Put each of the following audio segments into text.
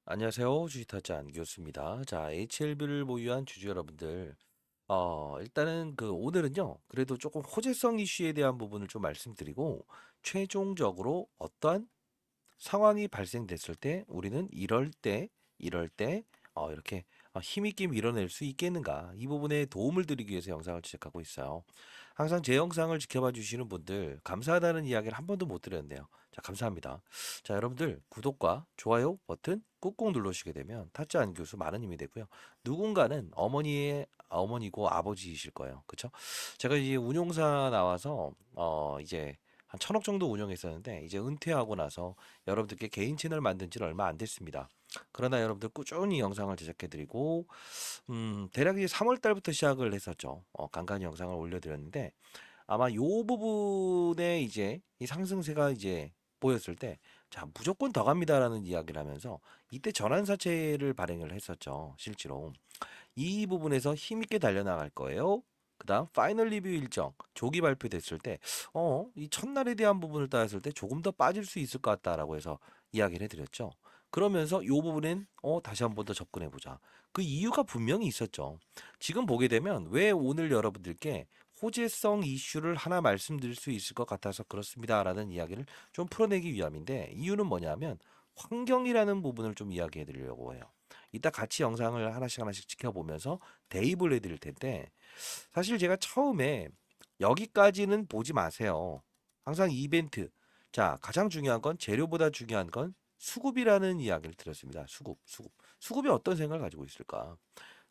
안녕하세요. 주식타짜 안기호수입니다. 자, HLB를 보유한 주주 여러분들, 일단은 오늘은요, 그래도 조금 호재성 이슈에 대한 부분을 좀 말씀드리고, 최종적으로 어떠한 상황이 발생됐을 때 우리는 이럴 때 이렇게 힘있게 밀어낼 수 있겠는가 이 부분에 도움을 드리기 위해서 영상을 제작하고 있어요. 항상 제 영상을 지켜봐 주시는 분들 감사하다는 이야기를 한 번도 못 드렸네요. 자, 감사합니다. 자, 여러분들 구독과 좋아요 버튼 꾹꾹 눌러주시게 되면 타짜 안 교수 많은 힘이 되고요. 누군가는 어머니의 어머니고 아버지이실 거예요. 그쵸? 제가 이제 운용사 나와서 이제 한 1,000억 정도 운영했었는데 이제 은퇴하고 나서 여러분들께 개인 채널 만든 지는 얼마 안 됐습니다. 그러나 여러분들 꾸준히 영상을 제작해드리고 대략 이제 3월 달부터 시작을 했었죠. 간간히 영상을 올려드렸는데 아마 요 부분에 이제 이 상승세가 이제 보였을 때, 자, 무조건 더 갑니다라는 이야기를 하면서 이때 전환사채를 발행을 했었죠. 실제로. 이 부분에서 힘있게 달려나갈 거예요. 그다음 파이널 리뷰 일정 조기 발표됐을 때, 이 첫날에 대한 부분을 따졌을 때 조금 더 빠질 수 있을 것 같다라고 해서 이야기를 해드렸죠. 그러면서 이 부분엔 다시 한 번 더 접근해 보자. 그 이유가 분명히 있었죠. 지금 보게 되면 왜 오늘 여러분들께 호재성 이슈를 하나 말씀드릴 수 있을 것 같아서 그렇습니다라는 이야기를 좀 풀어내기 위함인데, 이유는 뭐냐면 환경이라는 부분을 좀 이야기해 드리려고 해요. 이따 같이 영상을 하나씩 하나씩 지켜보면서 대입을 해드릴 텐데, 사실 제가 처음에 여기까지는 보지 마세요. 항상 이벤트. 자, 가장 중요한 건 재료보다 중요한 건 수급이라는 이야기를 드렸습니다. 수급. 수급이 어떤 생각을 가지고 있을까?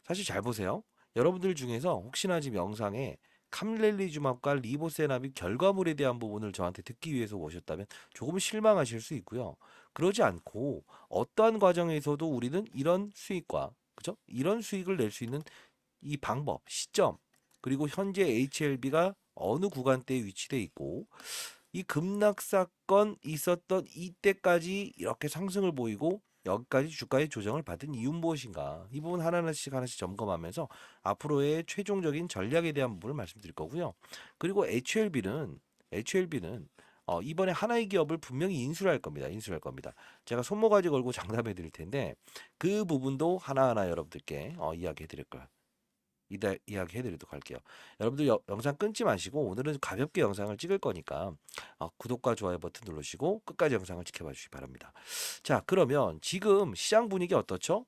사실 잘 보세요. 여러분들 중에서 혹시나 지금 영상에 캄렐리주맙과 리보세납이 결과물에 대한 부분을 저한테 듣기 위해서 오셨다면 조금 실망하실 수 있고요. 그러지 않고 어떠한 과정에서도 우리는 이런 수익과, 그죠? 이런 수익을 낼 수 있는 이 방법, 시점, 그리고 현재 HLB가 어느 구간대에 위치돼 있고 이 급락 사건 있었던 이때까지 이렇게 상승을 보이고 여기까지 주가의 조정을 받은 이유는 무엇인가? 이 부분 하나씩 하나씩 점검하면서 앞으로의 최종적인 전략에 대한 부분을 말씀드릴 거고요. 그리고 HLB는 이번에 하나의 기업을 분명히 인수를 할 겁니다. 인수를 할 겁니다. 제가 손모가지 걸고 장담해 드릴 텐데 그 부분도 하나하나 여러분들께 이야기해 드릴 거예요. 이야기 해드리도록 할게요. 여러분들 영상 끊지 마시고 오늘은 가볍게 영상을 찍을 거니까 구독과 좋아요 버튼 누르시고 끝까지 영상을 지켜봐 주시기 바랍니다. 자, 그러면 지금 시장 분위기 어떻죠?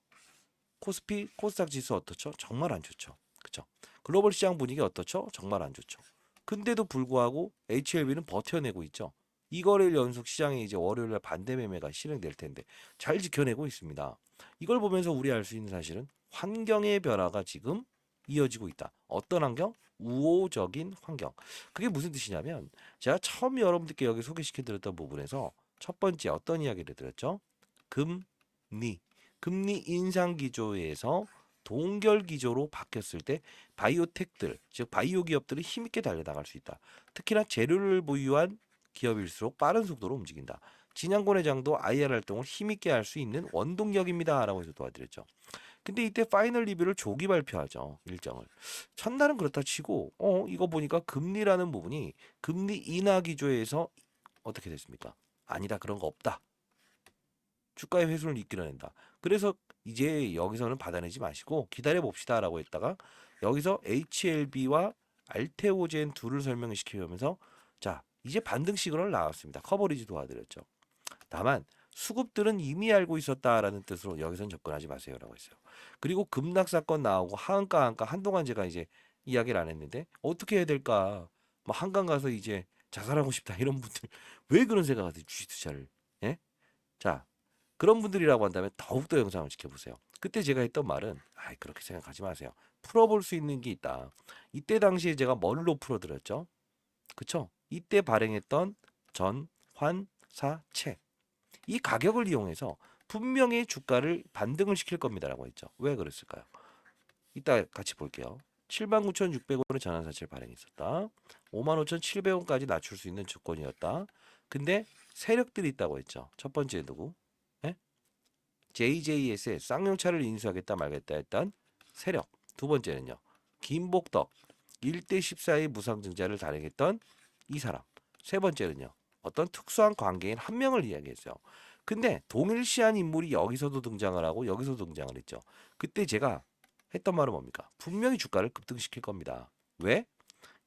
코스피, 코스닥 지수 어떻죠? 정말 안 좋죠. 그쵸? 글로벌 시장 분위기 어떻죠? 정말 안 좋죠. 근데도 불구하고 HLB는 버텨내고 있죠. 이거래일 연속 시장에 이제 월요일날 반대 매매가 실행될 텐데 잘 지켜내고 있습니다. 이걸 보면서 우리 알 수 있는 사실은 환경의 변화가 지금 이어지고 있다. 어떤 환경? 우호적인 환경. 그게 무슨 뜻이냐면 제가 처음 여러분들께 여기 소개시켜 드렸던 부분에서 첫 번째 어떤 이야기를 드렸죠? 금리. 금리 인상 기조에서 동결 기조로 바뀌었을 때 바이오텍들, 즉 바이오 기업들이 힘있게 달려나갈 수 있다. 특히나 재료를 보유한 기업일수록 빠른 속도로 움직인다. 진양권 회장도 IR 활동을 힘있게 할 수 있는 원동력입니다라고 해서 도와드렸죠. 근데 이때 파이널 리뷰를 조기 발표하죠. 일정을. 첫날은 그렇다 치고 이거 보니까 금리라는 부분이 금리 인하 기조에서 어떻게 됐습니까? 아니다. 그런 거 없다. 주가의 회수를 이끌어낸다. 그래서 이제 여기서는 받아내지 마시고 기다려 봅시다라고 했다가 여기서 HLB와 알테오젠 둘을 설명을 시키면서 자, 이제 반등 시그널 나왔습니다. 커버리지 도와드렸죠. 다만 수급들은 이미 알고 있었다라는 뜻으로 여기선 접근하지 마세요라고 했어요. 그리고 급락 사건 나오고 하한가 한동안 제가 이제 이야기를 안 했는데 어떻게 해야 될까? 뭐 한강 가서 이제 자살하고 싶다 이런 분들 왜 그런 생각하세요? 주식 투자를. 예? 자, 그런 분들이라고 한다면 더욱더 영상을 지켜보세요. 그때 제가 했던 말은 그렇게 생각하지 마세요. 풀어볼 수 있는 게 있다. 이때 당시에 제가 뭘로 풀어드렸죠? 그쵸? 이때 발행했던 전환사채. 이 가격을 이용해서 분명히 주가를 반등을 시킬 겁니다라고 했죠. 왜 그랬을까요? 이따 같이 볼게요. 79,600원의 전환사채를 발행했었다. 55,700원까지 낮출 수 있는 조건이었다. 근데 세력들이 있다고 했죠. 첫 번째 누구? 예? JJS에 쌍용차를 인수하겠다 말겠다 했던 세력. 두 번째는요. 김복덕 1대 14의 무상증자를 단행했던 이 사람. 세 번째는요. 어떤 특수한 관계인 한 명을 이야기했어요. 근데 동일시한 인물이 여기서도 등장을 하고 여기서도 등장을 했죠. 그때 제가 했던 말은 뭡니까? 분명히 주가를 급등시킬 겁니다. 왜?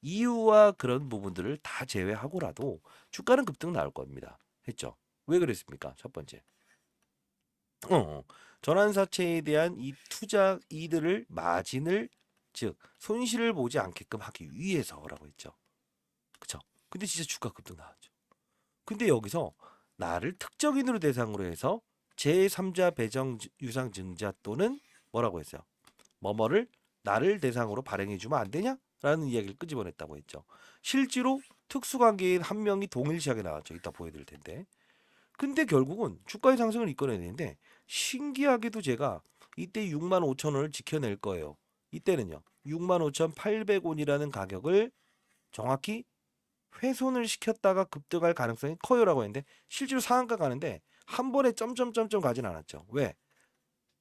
이유와 그런 부분들을 다 제외하고라도 주가는 급등 나올 겁니다. 했죠. 왜 그랬습니까? 첫 번째. 전환사채에 대한 이 투자 이들을 마진을 즉 손실을 보지 않게끔 하기 위해서라고 했죠. 그쵸? 근데 진짜 주가 급등 나왔죠. 근데 여기서 나를 특정인으로 대상으로 해서 제3자 배정 유상 증자 또는 뭐라고 했어요? 뭐뭐를 나를 대상으로 발행해 주면 안 되냐? 라는 이야기를 끄집어냈다고 했죠. 실제로 특수관계인 한 명이 동일시하게 나왔죠. 이따 보여드릴 텐데. 근데 결국은 주가의 상승을 이끌어내는데 신기하게도 제가 이때 6만 5천 원을 지켜낼 거예요. 이때는요. 6만 5,800원이라는 가격을 정확히 훼손을 시켰다가 급등할 가능성이 커요라고 했는데 실제로 상한가 가는데 한 번에 점점점점 가진 않았죠. 왜?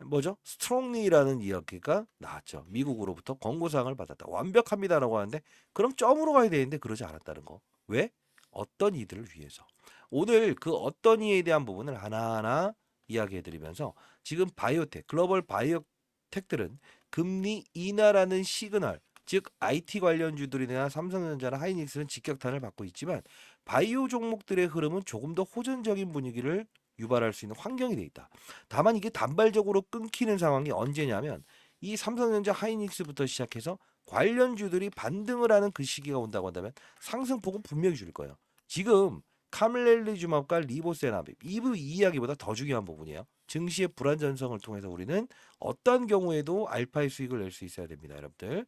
뭐죠? 스트롱리라는 이야기가 나왔죠. 미국으로부터 권고사항을 받았다. 완벽합니다라고 하는데 그럼 점으로 가야 되는데 그러지 않았다는 거. 왜? 어떤 이들을 위해서. 오늘 그 어떤 이에 대한 부분을 하나하나 이야기해드리면서 지금 바이오텍, 글로벌 바이오텍들은 금리 인하라는 시그널, 즉 IT 관련주들이나 삼성전자나 하이닉스는 직격탄을 받고 있지만 바이오 종목들의 흐름은 조금 더 호전적인 분위기를 유발할 수 있는 환경이 돼 있다. 다만 이게 단발적으로 끊기는 상황이 언제냐면 이 삼성전자 하이닉스부터 시작해서 관련주들이 반등을 하는 그 시기가 온다고 한다면 상승폭은 분명히 줄일 거예요. 지금 카멜레리주맙과 리보세나빕 이 이야기보다 더 중요한 부분이에요. 증시의 불안 전성을 통해서 우리는 어떤 경우에도 알파의 수익을 낼 수 있어야 됩니다, 여러분들.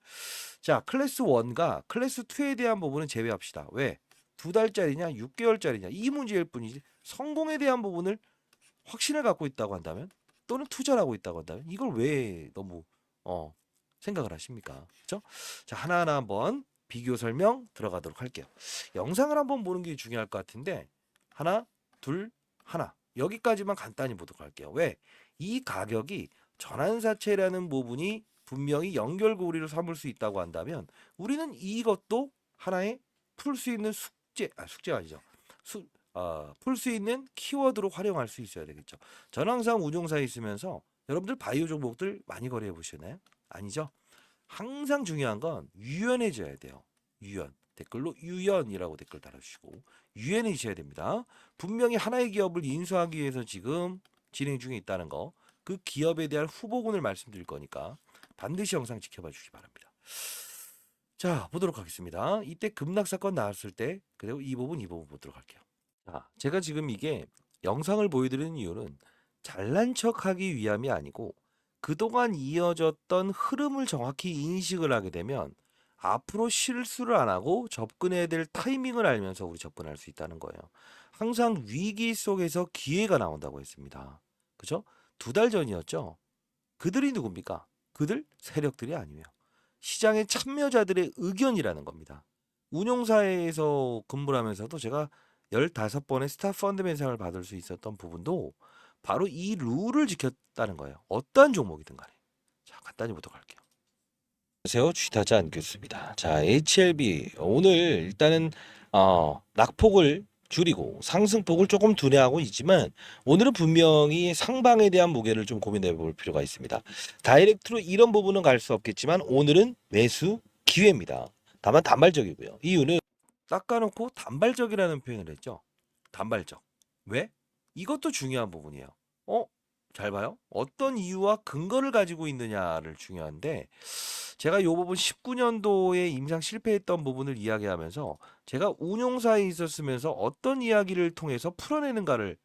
자, 클래스 1과 클래스 2에 대한 부분은 제외합시다. 왜? 2달짜리냐, 6개월짜리냐 이 문제일 뿐이지 성공에 대한 부분을 확신을 갖고 있다고 한다면 또는 투자를 하고 있다고 한다면 이걸 왜 너무 생각을 하십니까? 그렇죠? 자, 하나하나 한번 비교 설명 들어가도록 할게요. 영상을 한번 보는 게 중요할 것 같은데 하나, 둘, 하나 여기까지만 간단히 보도록 할게요. 왜? 이 가격이 전환사채라는 부분이 분명히 연결고리로 삼을 수 있다고 한다면 우리는 이것도 하나의 풀 수 있는 숙제가 아니죠. 풀 수 있는 키워드로 활용할 수 있어야 되겠죠. 저는 항상 운용사에 있으면서 여러분들 바이오 종목들 많이 거래해 보시나요? 아니죠. 항상 중요한 건 유연해져야 돼요. 유연. 댓글로 유연이라고 댓글 달아주시고 유연해지셔야 됩니다. 분명히 하나의 기업을 인수하기 위해서 지금 진행 중에 있다는 거, 그 기업에 대한 후보군을 말씀드릴 거니까 반드시 영상 지켜봐 주시기 바랍니다. 자, 보도록 하겠습니다. 이때 급락 사건 나왔을 때 그리고 이 부분 보도록 할게요. 자, 제가 지금 이게 영상을 보여드리는 이유는 잘난 척하기 위함이 아니고 그동안 이어졌던 흐름을 정확히 인식을 하게 되면 앞으로 실수를 안 하고 접근해야 될 타이밍을 알면서 우리 접근할 수 있다는 거예요. 항상 위기 속에서 기회가 나온다고 했습니다. 그죠? 2달 전이었죠. 그들이 누굽니까? 그들 세력들이 아니에요. 시장의 참여자들의 의견이라는 겁니다. 운용사에서 근무를 하면서도 제가 15번의 스타 펀드 매상을 받을 수 있었던 부분도 바로 이 룰을 지켰다는 거예요. 어떠한 종목이든 간에. 자, 간단히 보도록 할게요. 안녕하세요. 주식타자 안교수입니다. 자, HLB 오늘 일단은 낙폭을 줄이고 상승폭을 조금 둔화하고 있지만 오늘은 분명히 상방에 대한 무게를 좀 고민해 볼 필요가 있습니다. 다이렉트로 이런 부분은 갈 수 없겠지만 오늘은 매수 기회입니다. 다만 단발적이고요. 이유는 깎아놓고 단발적이라는 표현을 했죠. 단발적. 왜? 이것도 중요한 부분이에요. 잘 봐요. 어떤 이유와 근거를 가지고 있느냐를 중요한데 제가 이 부분 19년도에 임상 실패했던 부분을 이야기하면서 제가 운용사에 있었으면서 어떤 이야기를 통해서 풀어내는가를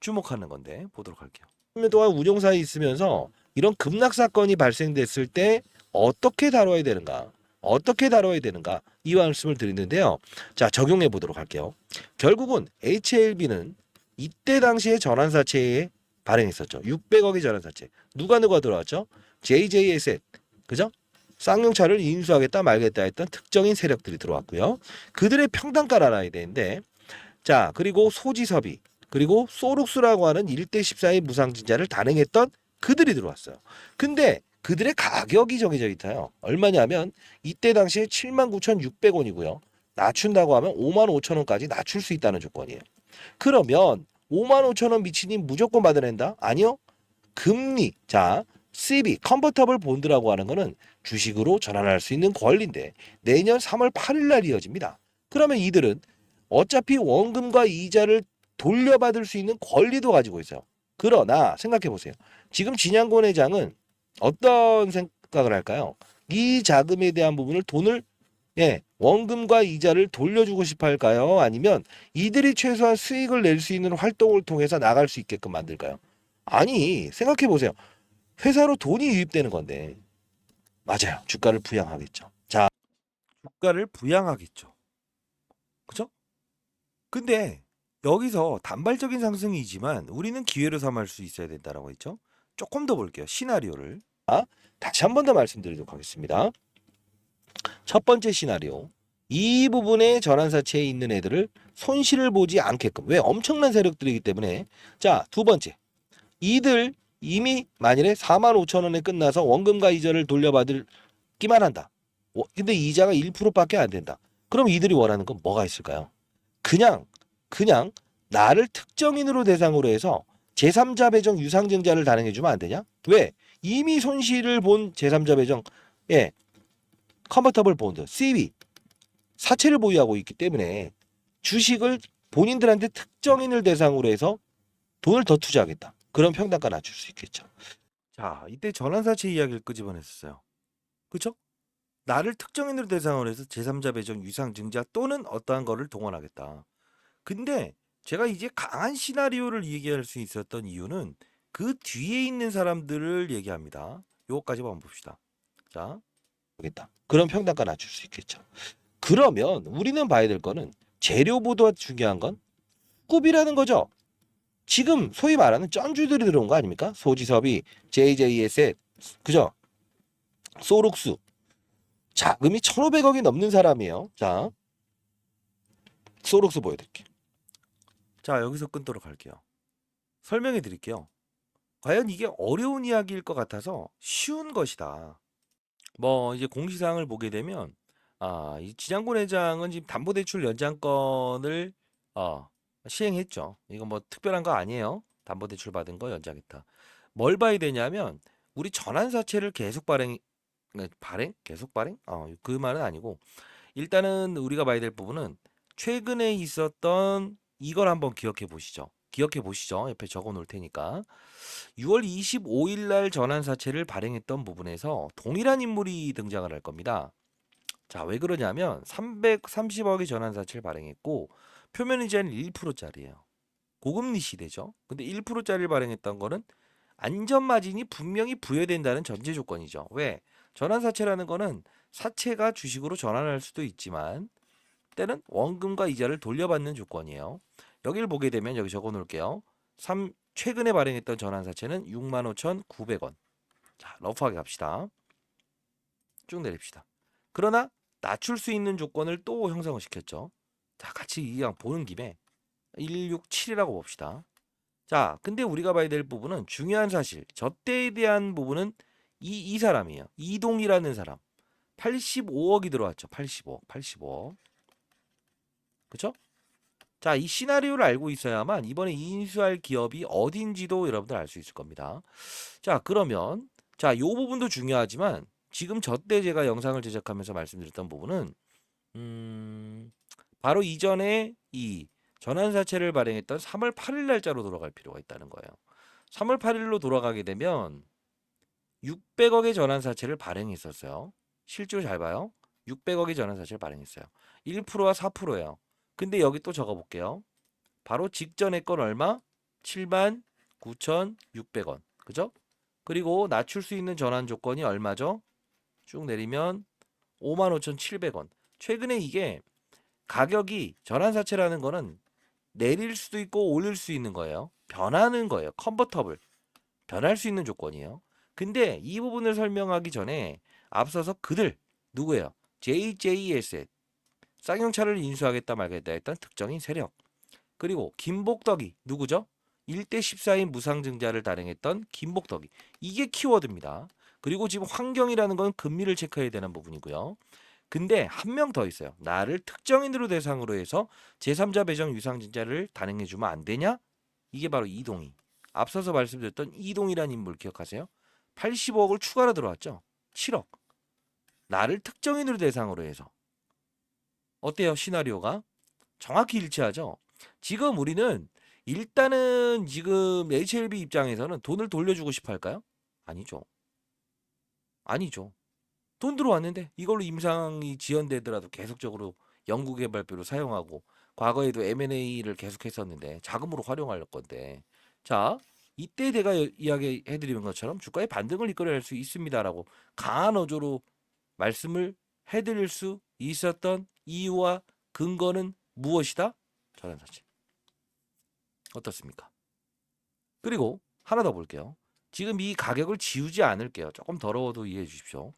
주목하는 건데 보도록 할게요. 10년 동안 운용사에 있으면서 이런 급락 사건이 발생됐을 때 어떻게 다뤄야 되는가? 어떻게 다뤄야 되는가? 이 말씀을 드리는데요. 자, 적용해 보도록 할게요. 결국은 HLB는 이때 당시에 전환사채에 발행했었죠. 600억의 전환사채. 누가 들어왔죠? JJ에셋. 그죠? 쌍용차를 인수하겠다 말겠다 했던 특정인 세력들이 들어왔고요. 그들의 평단가를 알아야 되는데 자, 그리고 소지섭이 그리고 소룩스라고 하는 1대 14의 무상증자를 단행했던 그들이 들어왔어요. 근데 그들의 가격이 정해져 있어요. 얼마냐면 이때 당시에 79,600원이고요. 낮춘다고 하면 55,000원까지 낮출 수 있다는 조건이에요. 그러면 5만 5천 원 미치니 무조건 받아낸다? 아니요. 금리, 자, CB, 컨버터블 본드라고 하는 거는 주식으로 전환할 수 있는 권리인데 내년 3월 8일 날 이어집니다. 그러면 이들은 어차피 원금과 이자를 돌려받을 수 있는 권리도 가지고 있어요. 그러나 생각해 보세요. 지금 진양권 회장은 어떤 생각을 할까요? 이 자금에 대한 부분을 돈을 원금과 이자를 돌려주고 싶어 할까요? 아니면 이들이 최소한 수익을 낼 수 있는 활동을 통해서 나갈 수 있게끔 만들까요? 아니, 생각해 보세요. 회사로 돈이 유입되는 건데. 맞아요. 주가를 부양하겠죠. 자, 주가를 부양하겠죠. 그죠? 근데 여기서 단발적인 상승이지만 우리는 기회로 삼을 수 있어야 된다라고 했죠. 조금 더 볼게요. 시나리오를. 다시 한 번 더 말씀드리도록 하겠습니다. 첫 번째 시나리오. 이 부분에 전환사채에 있는 애들을 손실을 보지 않게끔. 왜? 엄청난 세력들이기 때문에. 자, 두 번째. 이들 이미 만일에 4만 5천 원에 끝나서 원금과 이자를 돌려받기만 한다. 근데 이자가 1%밖에 안 된다. 그럼 이들이 원하는 건 뭐가 있을까요? 그냥 나를 특정인으로 대상으로 해서 제3자 배정 유상증자를 단행해주면 안 되냐? 왜? 이미 손실을 본 제3자 배정, 컨버터블 본드, CB, 사채를 보유하고 있기 때문에 주식을 본인들한테 특정인을 대상으로 해서 돈을 더 투자하겠다. 그런 평단가 낮출 수 있겠죠. 자, 이때 전환사채 이야기를 끄집어냈었어요. 그렇죠? 나를 특정인으로 대상으로 해서 제3자 배정 유상증자 또는 어떠한 거를 동원하겠다. 근데 제가 이제 강한 시나리오를 얘기할 수 있었던 이유는 그 뒤에 있는 사람들을 얘기합니다. 요거까지 한번 봅시다. 자, 보겠다. 그런 평단가 낮출 수 있겠죠. 그러면 우리는 봐야 될 거는 재료보다 중요한 건 수급이라는 거죠. 지금 소위 말하는 쩐주들이 들어온 거 아닙니까? 소지섭이, JJS의, 그죠? 소록수. 자금이 1,500억이 넘는 사람이에요. 자, 소록수 보여드릴게요. 자, 여기서 끊도록 할게요. 설명해 드릴게요. 과연 이게 어려운 이야기일 것 같아서 쉬운 것이다. 뭐 이제 공시사항을 보게 되면 이 지장군 회장은 지금 담보대출 연장권을 시행했죠. 이거 뭐 특별한 거 아니에요. 담보대출 받은 거 연장했다. 뭘 봐야 되냐면 우리 전환사채를 계속 발행? 계속 발행? 그 말은 아니고 일단은 우리가 봐야 될 부분은 최근에 있었던 이걸 한번 기억해 보시죠. 기억해 보시죠. 옆에 적어 놓을 테니까. 6월 25일 날 전환사채를 발행했던 부분에서 동일한 인물이 등장을 할 겁니다. 자, 왜 그러냐면 330억의 전환사채를 발행했고 표면 이자는 1%짜리예요. 고금리 시대죠. 근데 1%짜리를 발행했던 거는 안전 마진이 분명히 부여된다는 전제 조건이죠. 왜? 전환사채라는 거는 사채가 주식으로 전환할 수도 있지만 때는 원금과 이자를 돌려받는 조건이에요. 여기를 보게 되면 여기 적어 놓을게요. 최근에 발행했던 전환사채는 65,900원. 자, 러프하게 갑시다. 쭉 내립시다. 그러나 낮출 수 있는 조건을 또 형성을 시켰죠. 자, 같이 이왕 보는 김에 167이라고 봅시다. 자, 근데 우리가 봐야 될 부분은 중요한 사실. 저때에 대한 부분은 이 사람이에요. 이동이라는 사람. 85억이 들어왔죠. 85억. 그쵸? 자, 이 시나리오를 알고 있어야만 이번에 인수할 기업이 어딘지도 여러분들 알 수 있을 겁니다. 자, 그러면 요 부분도 중요하지만 지금 저때 제가 영상을 제작하면서 말씀드렸던 부분은 바로 이전에 이 전환사채를 발행했던 3월 8일 날짜로 돌아갈 필요가 있다는 거예요. 3월 8일로 돌아가게 되면 600억의 전환사채를 발행했었어요. 실제로 잘 봐요. 600억의 전환사채를 발행했어요. 1%와 4%예요. 근데 여기 또 적어볼게요. 바로 직전에 건 얼마? 79,600원. 그죠? 그리고 낮출 수 있는 전환 조건이 얼마죠? 쭉 내리면 55,700원. 최근에 이게 가격이 전환사채라는 거는 내릴 수도 있고 올릴 수 있는 거예요. 변하는 거예요. 컨버터블. 변할 수 있는 조건이에요. 근데 이 부분을 설명하기 전에 앞서서 그들 누구예요? JJS의 쌍용차를 인수하겠다 말겠다 했던 특정인 세력. 그리고 김복덕이 누구죠? 1대 14인 무상증자를 단행했던 김복덕이. 이게 키워드입니다. 그리고 지금 환경이라는 건 금리를 체크해야 되는 부분이고요. 근데 한 명 더 있어요. 나를 특정인으로 대상으로 해서 제3자 배정 유상증자를 단행해주면 안 되냐? 이게 바로 이동희. 앞서서 말씀드렸던 이동희라는 인물 기억하세요? 80억을 추가로 들어왔죠. 7억. 나를 특정인으로 대상으로 해서. 어때요? 시나리오가? 정확히 일치하죠. 지금 우리는 일단은 지금 HLB 입장에서는 돈을 돌려주고 싶어 할까요? 아니죠. 아니죠. 돈 들어왔는데 이걸로 임상이 지연되더라도 계속적으로 연구개발비로 사용하고 과거에도 M&A를 계속했었는데 자금으로 활용할 건데 자 이때 제가 이야기해드린 것처럼 주가의 반등을 이끌어낼 수 있습니다라고 강한 어조로 말씀을 해드릴 수 있었던 이유와 근거는 무엇이다? 전환사채. 어떻습니까? 그리고 하나 더 볼게요. 지금 이 가격을 지우지 않을게요. 조금 더러워도 이해해 주십시오.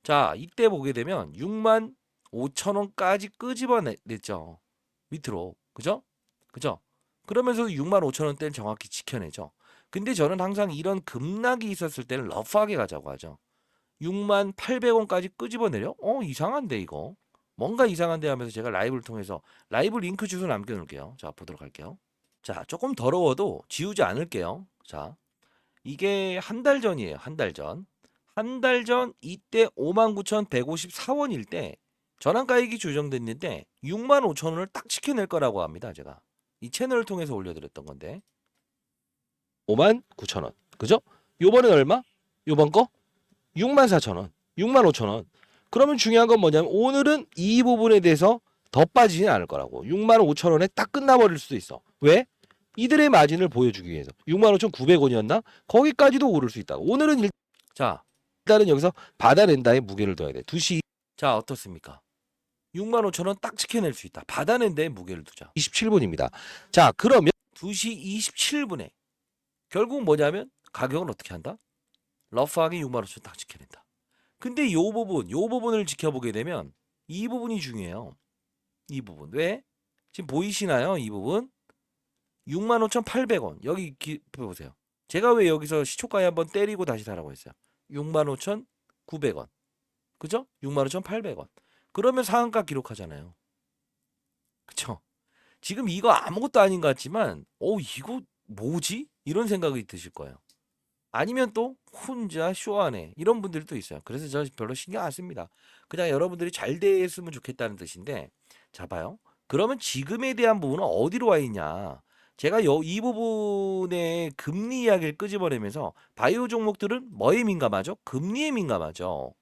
자, 이때 보게 되면 6만 5천 원까지 끄집어냈죠. 밑으로. 그죠? 그죠? 그러면서 6만 5천 원대는 정확히 지켜내죠. 근데 저는 항상 이런 급락이 있었을 때는 러프하게 가자고 하죠. 6만 800원까지 끄집어내려? 이상한데 이거. 뭔가 이상한데 하면서 제가 라이브를 통해서 라이브 링크 주소 남겨놓을게요. 자, 보도록 할게요. 자, 조금 더러워도 지우지 않을게요. 자, 이게 한 달 전이에요. 한 달 전. 한 달 전 이때 59,154원일 때 전환가액이 조정됐는데 65,000원을 딱 지켜낼 거라고 합니다. 제가 이 채널을 통해서 올려드렸던 건데 59,000원. 그죠? 요번엔 얼마? 요번 거? 64,000원. 65,000원. 그러면 중요한 건 뭐냐면 오늘은 이 부분에 대해서 더 빠지진 않을 거라고. 65,000원에 딱 끝나버릴 수도 있어. 왜? 이들의 마진을 보여주기 위해서 65,900원이었나? 거기까지도 오를 수 있다. 오늘은 자, 일단은 여기서 받아낸다에 무게를 둬야 돼. 2시. 자, 어떻습니까? 65,000원 딱 지켜낼 수 있다. 받아낸 데에 무게를 두자. 27분입니다. 자, 그러면 2시 27분에 결국 뭐냐면 가격은 어떻게 한다? 러프하게 65,000원 딱 지켜낸다. 근데 요 부분을 지켜보게 되면 이 부분이 중요해요. 이 부분. 왜? 지금 보이시나요? 이 부분. 65,800원. 여기 보세요. 제가 왜 여기서 시초가에 한번 때리고 다시 사라고 했어요. 65,900원. 그죠? 65,800원. 그러면 상한가 기록하잖아요. 그쵸? 지금 이거 아무것도 아닌 것 같지만 이거 뭐지? 이런 생각이 드실 거예요. 아니면 또 혼자 쇼하네 이런 분들도 있어요. 그래서 저 별로 신경 안 씁니다. 그냥 여러분들이 잘 됐으면 좋겠다는 뜻인데 자 봐요. 그러면 지금에 대한 부분은 어디로 와 있냐? 제가 이 부분에 금리 이야기를 끄집어내면서 바이오 종목들은 뭐에 민감하죠? 금리에 민감하죠.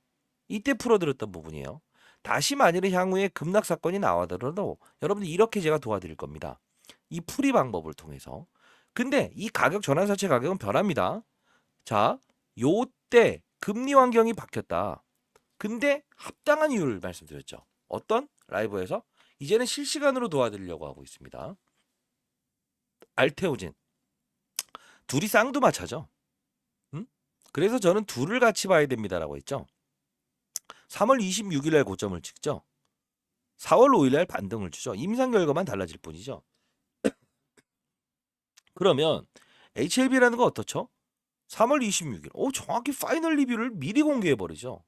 이때 풀어드렸던 부분이에요. 다시 만일에 향후에 급락 사건이 나와더라도 여러분들 이렇게 제가 도와드릴 겁니다. 이 풀이 방법을 통해서. 근데 이 가격 전환사채 가격은 변합니다. 자, 요때 금리 환경이 바뀌었다. 근데 합당한 이유를 말씀드렸죠. 어떤? 라이브에서 이제는 실시간으로 도와드리려고 하고 있습니다. 알테오진. 둘이 쌍두마차죠. 음? 그래서 저는 둘을 같이 봐야 됩니다라고 했죠. 3월 26일 날 고점을 찍죠. 4월 5일 날 반등을 주죠. 임상 결과만 달라질 뿐이죠. 그러면 HLB라는 거 어떻죠? 3월 26일. 정확히 파이널 리뷰를 미리 공개해 버리죠.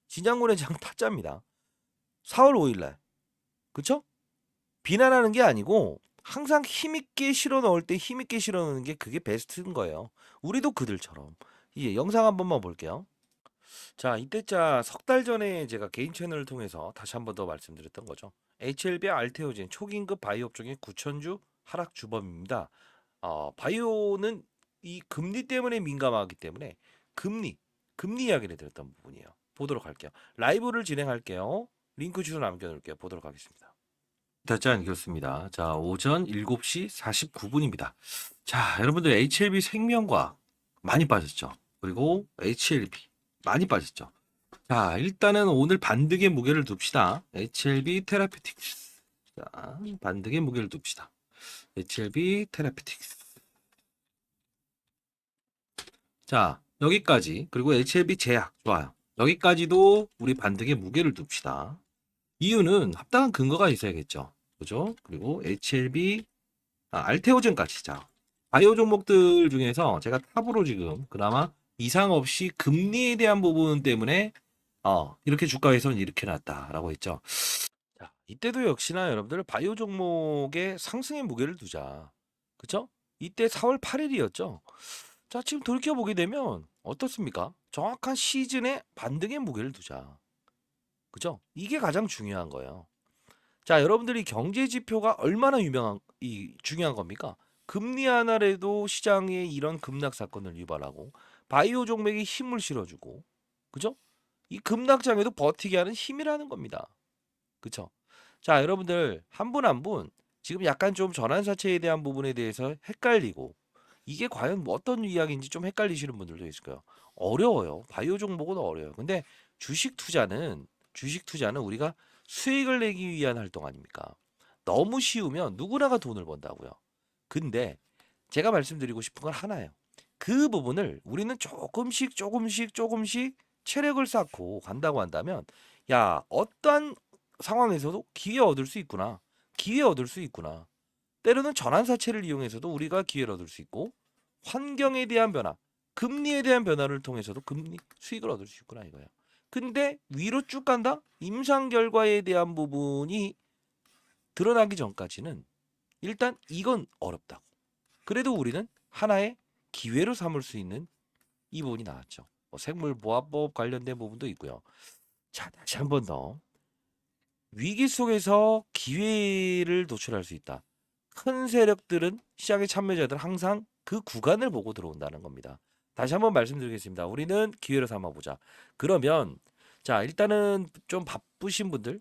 진양군의 장 타짜입니다. 4월 5일 날. 그쵸? 비난하는 게 아니고 항상 힘있게 실어 넣을 때 힘있게 실어 넣는 게 그게 베스트인 거예요. 우리도 그들처럼. 영상 한 번만 볼게요. 자, 이때자 석 달 전에 제가 개인 채널을 통해서 다시 한 번 더 말씀드렸던 거죠. HLB 알테오진 초긴급 바이오 업종의 9천주 하락 주범입니다. 바이오는 이 금리 때문에 민감하기 때문에 금리 이야기를 드렸던 부분이에요. 보도록 할게요. 라이브를 진행할게요. 링크 주소 남겨놓을게요. 보도록 하겠습니다. 닫지 않겠습니다. 자, 오전 7시 49분입니다. 자, 여러분들 HLB 생명과학 많이 빠졌죠. 그리고 HLB 많이 빠졌죠. 자, 일단은 오늘 반등의 무게를 둡시다. HLB 테라피틱스. 자, 반등의 무게를 둡시다. HLB 테라피틱스. 자, 여기까지. 그리고 HLB 제약. 좋아요. 여기까지도 우리 반등의 무게를 둡시다. 이유는 합당한 근거가 있어야겠죠. 그죠? 그리고 HLB, 알테오젠까지. 자, 바이오 종목들 중에서 제가 탑으로 지금 그나마 이상 없이 금리에 대한 부분 때문에 이렇게 주가에서는 이렇게 났다라고 했죠. 자, 이때도 역시나 여러분들 바이오 종목의 상승의 무게를 두자. 그쵸? 이때 4월 8일이었죠. 자, 지금 돌이켜보게 되면 어떻습니까? 정확한 시즌에 반등의 무게를 두자. 그죠? 이게 가장 중요한 거예요. 자, 여러분들이 경제 지표가 얼마나 중요한 겁니까? 금리 하나라도 시장에 이런 급락 사건을 유발하고 바이오 종목에 힘을 실어주고, 그죠? 이 급락장에도 버티게 하는 힘이라는 겁니다. 그쵸? 자, 여러분들 한 분 한 분 지금 약간 좀 전환사채에 대한 부분에 대해서 헷갈리고 이게 과연 뭐 어떤 이야기인지 좀 헷갈리시는 분들도 있을 거예요. 어려워요. 바이오 종목은 어려워요. 근데 주식 투자는 우리가 수익을 내기 위한 활동 아닙니까? 너무 쉬우면 누구나가 돈을 번다고요. 근데 제가 말씀드리고 싶은 건 하나예요. 그 부분을 우리는 조금씩 체력을 쌓고 간다고 한다면 야, 어떠한 상황에서도 기회 얻을 수 있구나. 기회 얻을 수 있구나. 때로는 전환사채를 이용해서도 우리가 기회를 얻을 수 있고 환경에 대한 변화, 금리에 대한 변화를 통해서도 금리 수익을 얻을 수 있구나 이거예요. 근데 위로 쭉 간다? 임상 결과에 대한 부분이 드러나기 전까지는 일단 이건 어렵다고. 그래도 우리는 하나의 기회로 삼을 수 있는 이 부분이 나왔죠. 뭐 생물보호법 관련된 부분도 있고요. 자, 다시 한 번 더. 위기 속에서 기회를 도출할 수 있다. 큰 세력들은 시장의 참여자들은 항상 그 구간을 보고 들어온다는 겁니다. 다시 한번 말씀드리겠습니다. 우리는 기회를 삼아보자. 그러면 자, 일단은 좀 바쁘신 분들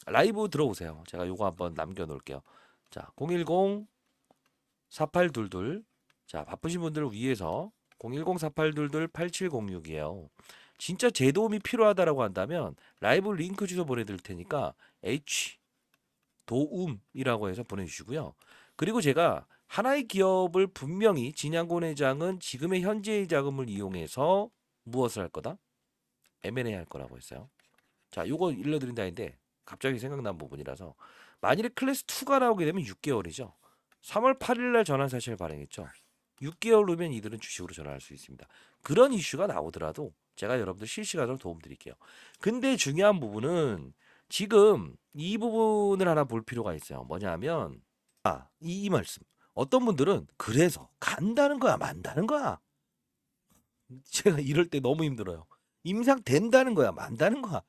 라이브 들어오세요. 제가 요거 한번 남겨놓을게요. 자, 010 4822. 자, 바쁘신 분들을 위해서 010-4822-8706이에요. 진짜 제 도움이 필요하다라고 한다면 라이브 링크 주소 보내드릴 테니까 H 도움이라고 해서 보내주시고요. 그리고 제가 하나의 기업을 분명히 진양곤 회장은 지금의 현재의 자금을 이용해서 무엇을 할 거다? M&A 할 거라고 했어요. 자, 요거 일러드린다는데 갑자기 생각난 부분이라서 만일에 클래스 2가 나오게 되면 6개월이죠. 3월 8일 날 전환 사실을 발행했죠. 6개월 후면 이들은 주식으로 전환할 수 있습니다. 그런 이슈가 나오더라도 제가 여러분들 실시간으로 도움 드릴게요. 근데 중요한 부분은 지금 이 부분을 하나 볼 필요가 있어요. 뭐냐면 이 말씀. 어떤 분들은 그래서 간다는 거야, 만다는 거야. 제가 이럴 때 너무 힘들어요. 임상 된다는 거야, 만다는 거야.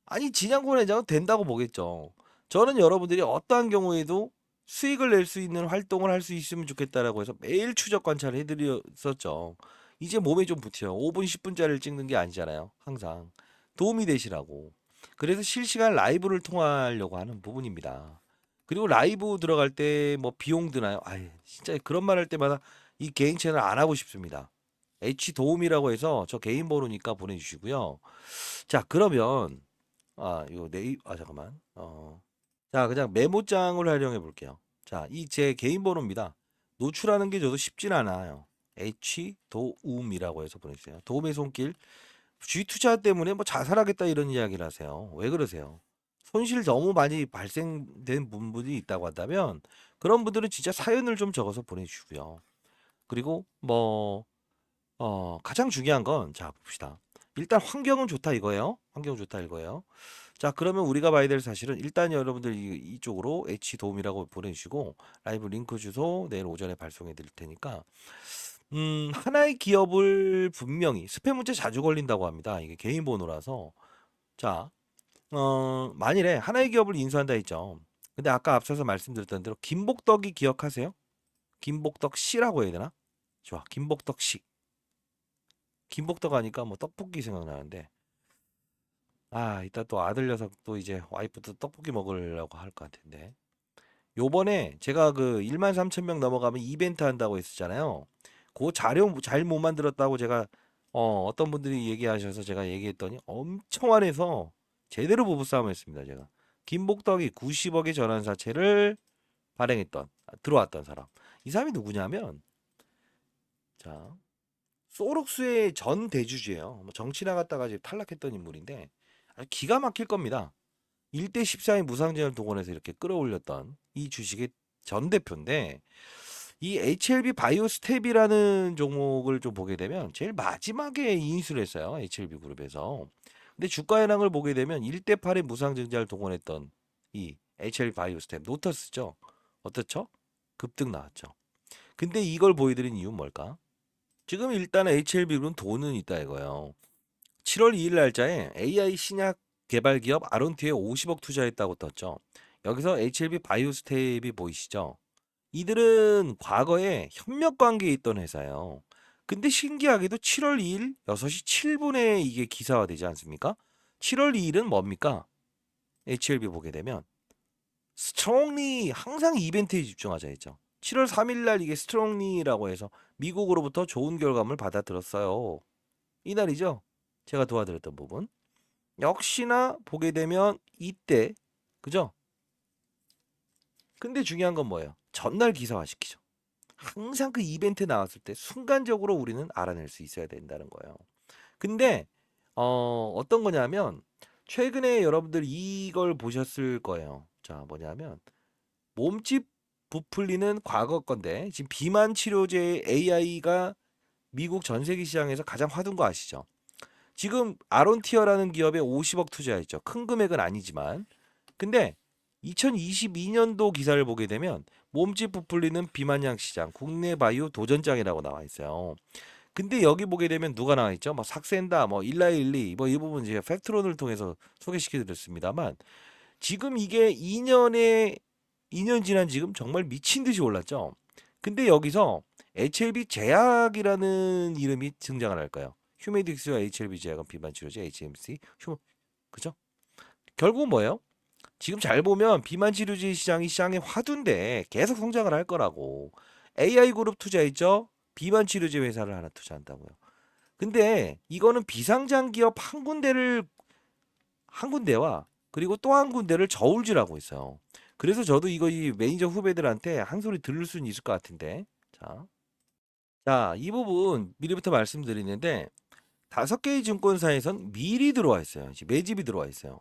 아니 진양곤 회장은 된다고 보겠죠. 저는 여러분들이 어떠한 경우에도 수익을 낼 수 있는 활동을 할 수 있으면 좋겠다라고 해서 매일 추적 관찰을 해드렸었죠. 이제 몸에 좀 붙여요. 5분 10분짜리를 찍는 게 아니잖아요. 항상 도움이 되시라고. 그래서 실시간 라이브를 통화하려고 하는 부분입니다. 그리고 라이브 들어갈 때 뭐 비용 드나요? 아, 진짜 그런 말 할 때마다 이 개인 채널 안 하고 싶습니다. H 도움이라고 해서 저 개인 번호니까 보내주시고요. 자, 그러면 이거 잠깐만. 자, 그냥 메모장을 활용해 볼게요. 자, 이 제 개인 번호입니다. 노출하는 게 저도 쉽진 않아요. H 도움이라고 해서 보내주세요. 도움의 손길. G 투자 때문에 뭐 자살하겠다 이런 이야기를 하세요. 왜 그러세요? 손실 너무 많이 발생된 분들이 있다고 한다면 그런 분들은 진짜 사연을 좀 적어서 보내주시고요. 그리고 가장 중요한 건 자, 봅시다. 일단 환경은 좋다 이거예요. 환경 좋다 이거예요. 자, 그러면 우리가 봐야 될 사실은 일단 여러분들 이쪽으로 H 도움이라고 보내주시고 라이브 링크 주소 내일 오전에 발송해 드릴 테니까 하나의 기업을 분명히 스팸 문자 자주 걸린다고 합니다. 이게 개인 번호라서 자, 만일에 하나의 기업을 인수한다 했죠. 근데 아까 앞서서 말씀드렸던 대로 김복덕이 기억하세요? 김복덕 씨라고 해야 되나? 좋아, 김복덕 씨. 김복덕 하니까 뭐 떡볶이 생각나는데 이따 또 아들 녀석 또 이제 와이프도 떡볶이 먹으려고 할 것 같은데 요번에 제가 그 1만 3천 명 넘어가면 이벤트 한다고 했었잖아요. 그 자료 잘 못 만들었다고 제가 어떤 분들이 얘기하셔서 제가 얘기했더니 엄청 안해서 제대로 부부싸움 했습니다. 제가 김복덕이 90억의 전환사채를 발행했던 들어왔던 사람 이 사람이 누구냐면 자 소록스의 전 대주주예요. 뭐 정치 나갔다가 이제 탈락했던 인물인데 기가 막힐 겁니다. 1대 14의 무상증을 동원해서 이렇게 끌어올렸던 이 주식의 전 대표인데 이 HLB 바이오스텝이라는 종목을 좀 보게 되면 제일 마지막에 인수를 했어요. HLB 그룹에서. 근데 주가 현황을 보게 되면 1대 8의 무상증자를 동원했던 이 HLB 바이오스텝 노터스죠. 어떻죠? 급등 나왔죠. 근데 이걸 보여드린 이유는 뭘까? 지금 일단 HLB는 돈은 있다 이거예요. 7월 2일 날짜에 AI 신약 개발 기업 아론티에 50억 투자했다고 떴죠. 여기서 HLB 바이오스텝이 보이시죠? 이들은 과거에 협력 관계에 있던 회사예요. 근데 신기하게도 7월 2일 6시 7분에 이게 기사화되지 않습니까? 7월 2일은 뭡니까? HLB 보게 되면 스트롱리 항상 이벤트에 집중하자 했죠. 7월 3일 날 이게 스트롱리라고 해서 미국으로부터 좋은 결과물 받아들었어요. 이날이죠. 제가 도와드렸던 부분. 역시나 보게 되면 이때 그죠? 근데 중요한 건 뭐예요? 전날 기사화시키죠. 항상 그 이벤트 나왔을 때 순간적으로 우리는 알아낼 수 있어야 된다는 거예요. 근데 어떤 거냐면 최근에 여러분들 이걸 보셨을 거예요. 자, 뭐냐면 몸집 부풀리는 과거 건데 지금 비만 치료제 AI가 미국 전 세계 시장에서 가장 화두인 거 아시죠? 지금 아론티어라는 기업에 50억 투자했죠. 큰 금액은 아니지만. 근데 2022년도 기사를 보게 되면 몸집 부풀리는 비만약 시장 국내 바이오 도전장이라고 나와 있어요. 근데 여기 보게 되면 누가 나와 있죠? 뭐 삭센다, 뭐 일라일리, 뭐 이 부분 제가 팩트론을 통해서 소개시켜 드렸습니다만 지금 이게 2년 지난 지금 정말 미친 듯이 올랐죠. 근데 여기서 HLB 제약이라는 이름이 등장을 할까요? 휴메딕스와 HLB 제약은 비만 치료제 HMC 그죠? 결국은 뭐예요? 지금 잘 보면 비만 치료제 시장이 화두인데 계속 성장을 할 거라고. AI 그룹 투자했죠? 비만 치료제 회사를 하나 투자한다고요. 근데 이거는 비상장 기업 한 군데와 그리고 또 한 군데를 저울질하고 있어요. 그래서 저도 이거 이 매니저 후배들한테 한 소리 들을 수는 있을 것 같은데. 이 부분 미리부터 말씀드리는데 5개의 증권사에선 미리 들어와 있어요. 매집이 들어와 있어요.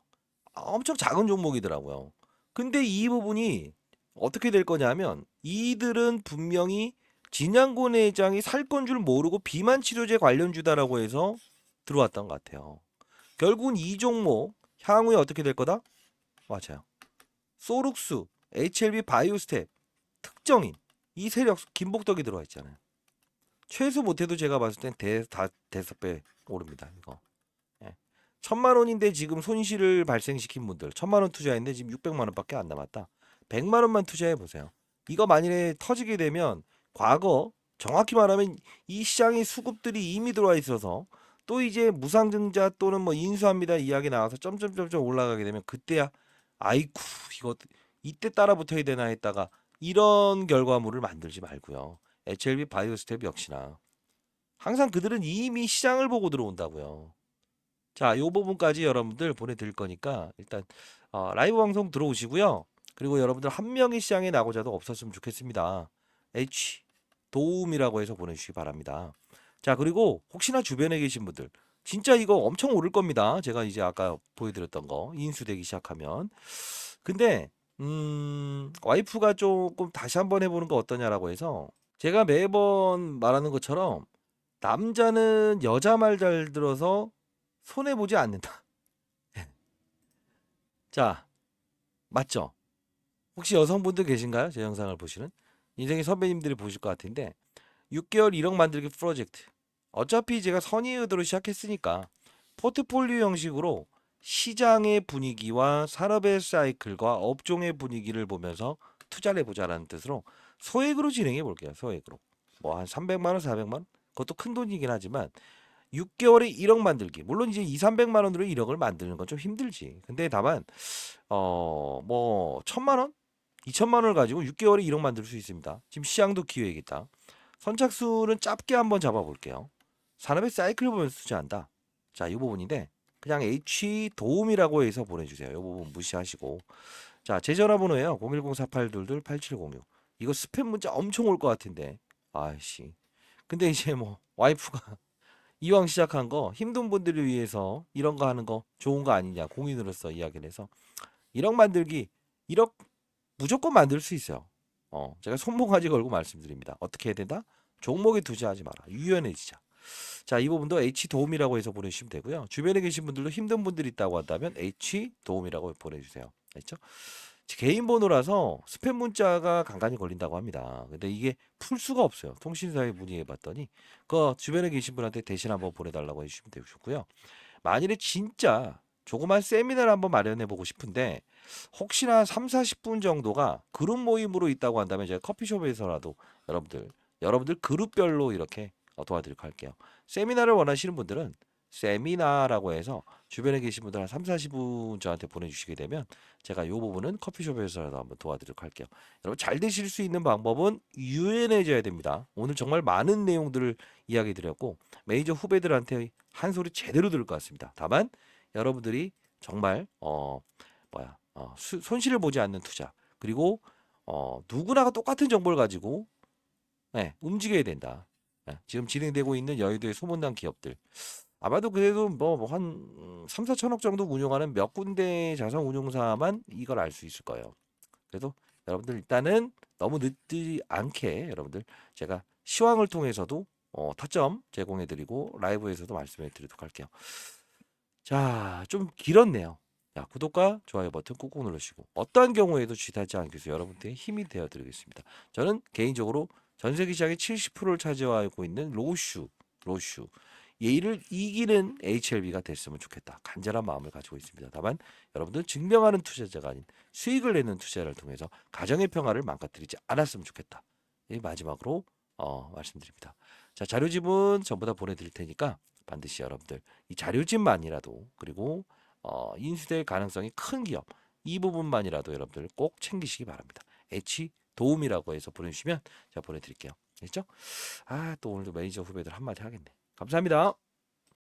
엄청 작은 종목이더라고요. 근데 이 부분이 어떻게 될 거냐면 이들은 분명히 진양곤 회장이 살 건 줄 모르고 비만 치료제 관련주다라고 해서 들어왔던 것 같아요. 결국은 이 종목 향후에 어떻게 될 거다? 맞아요. 소룩스, HLB 바이오스텝, 특정인 이 세력 김복덕이 들어와 있잖아요. 최소 못해도 제가 봤을 땐 대섯 배 오릅니다. 이거. 예. 1,000만 원인데 지금 손실을 발생시킨 분들 1,000만 원 투자했는데 지금 600만 원밖에 안 남았다. 100만 원만 투자해 보세요. 이거 만일에 터지게 되면 과거 정확히 말하면 이 시장의 수급들이 이미 들어와 있어서 또 이제 무상증자 또는 뭐 인수합니다 이야기 나와서 점점점점 올라가게 되면 그때야 아이쿠 이거 이때 따라 붙어야 되나 했다가 이런 결과물을 만들지 말고요. HLB 바이오스텝 역시나 항상 그들은 이미 시장을 보고 들어온다고요. 자, 요 부분까지 여러분들 보내드릴 거니까 일단 라이브 방송 들어오시고요. 그리고 여러분들 한 명이 시장에 나고자도 없었으면 좋겠습니다. H 도움이라고 해서 보내주시기 바랍니다. 자, 그리고 혹시나 주변에 계신 분들 진짜 이거 엄청 오를 겁니다. 제가 이제 아까 보여드렸던 거 인수되기 시작하면. 근데 와이프가 조금 다시 한번 해보는 거 어떠냐라고 해서 제가 매번 말하는 것처럼 남자는 여자 말 잘 들어서 손해 보지 않는다. 자, 맞죠? 혹시 여성분들 계신가요? 제 영상을 보시는 인생의 선배님들이 보실 것 같은데 6개월 1억 만들기 프로젝트. 어차피 제가 선의 의도로 시작했으니까 포트폴리오 형식으로 시장의 분위기와 산업의 사이클과 업종의 분위기를 보면서 투자를 해보자라는 뜻으로 소액으로 진행해 볼게요. 소액으로. 뭐 한 300만 원, 400만 원? 그것도 큰 돈이긴 하지만 6개월에 1억 만들기. 물론 이제 2, 300만 원으로 1억을 만드는 건 좀 힘들지. 근데 다만 뭐 1,000만 원? 2천만 원을 가지고 6개월에 1억 만들 수 있습니다. 지금 시장도 기회이겠다. 선착순은 짧게 한번 잡아볼게요. 산업의 사이클을 보면서 투자한다. 자, 이 부분인데 그냥 H 도움이라고 해서 보내주세요. 이 부분 무시하시고. 자, 제 전화번호예요. 010-4822-8706. 이거 스팸 문자 엄청 올 것 같은데. 아이씨. 근데 이제 뭐 와이프가 이왕 시작한 거 힘든 분들을 위해서 이런 거 하는 거 좋은 거 아니냐 공인으로서 이야기를 해서 1억 만들기 1억 무조건 만들 수 있어요. 제가 손모가지 걸고 말씀드립니다. 어떻게 해야 된다? 종목에 투자하지 마라. 유연해지자. 자, 이 부분도 H 도움이라고 해서 보내주시면 되고요. 주변에 계신 분들도 힘든 분들이 있다고 한다면 H 도움이라고 보내주세요. 알죠? 개인 번호라서 스팸 문자가 간간히 걸린다고 합니다. 근데 이게 풀 수가 없어요. 통신사에 문의해 봤더니 그 주변에 계신 분한테 대신 한번 보내달라고 해주시면 되겠고요. 만일에 진짜 조그만 세미나를 한번 마련해 보고 싶은데 혹시나 3, 40분 정도가 그룹 모임으로 있다고 한다면 제가 커피숍에서라도 여러분들 그룹별로 이렇게 도와드리도록 할게요. 세미나를 원하시는 분들은 세미나라고 해서 주변에 계신 분들 한 3, 40분 저한테 보내주시게 되면 제가 이 부분은 커피숍에서라도 한번 도와드리도록 할게요. 여러분 잘 되실 수 있는 방법은 유연해져야 됩니다. 오늘 정말 많은 내용들을 이야기 드렸고 매니저 후배들한테 한 소리 제대로 들을 것 같습니다. 다만 여러분들이 정말 손실을 보지 않는 투자 그리고 누구나가 똑같은 정보를 가지고 움직여야 된다. 지금 진행되고 있는 여의도의 소문난 기업들 아마도 그래도 뭐한 3, 4천억 정도 운용하는 몇 군데 자산 운용사만 이걸 알 수 있을 거예요. 그래서 여러분들 일단은 너무 늦지 않게 여러분들 제가 시황을 통해서도 타점 제공해드리고 라이브에서도 말씀해드리도록 할게요. 자, 좀 길었네요. 자, 구독과 좋아요 버튼 꾹꾹 눌러주시고 어떠한 경우에도 쥐타지 않기 위해서 여러분들의 힘이 되어드리겠습니다. 저는 개인적으로 전 세계 시장의 70%를 차지하고 있는 로슈 얘를 이기는 HLB가 됐으면 좋겠다. 간절한 마음을 가지고 있습니다. 다만 여러분들 증명하는 투자자가 아닌 수익을 내는 투자를 통해서 가정의 평화를 망가뜨리지 않았으면 좋겠다. 이 마지막으로 말씀드립니다. 자, 자료집은 전부 다 보내드릴 테니까 반드시 여러분들 이 자료집만이라도 그리고 인수될 가능성이 큰 기업 이 부분만이라도 여러분들 꼭 챙기시기 바랍니다. H 도움이라고 해서 보내주시면 제가 보내드릴게요. 됐죠? 아, 또 오늘도 매니저 후배들 한마디 하겠네. 감사합니다.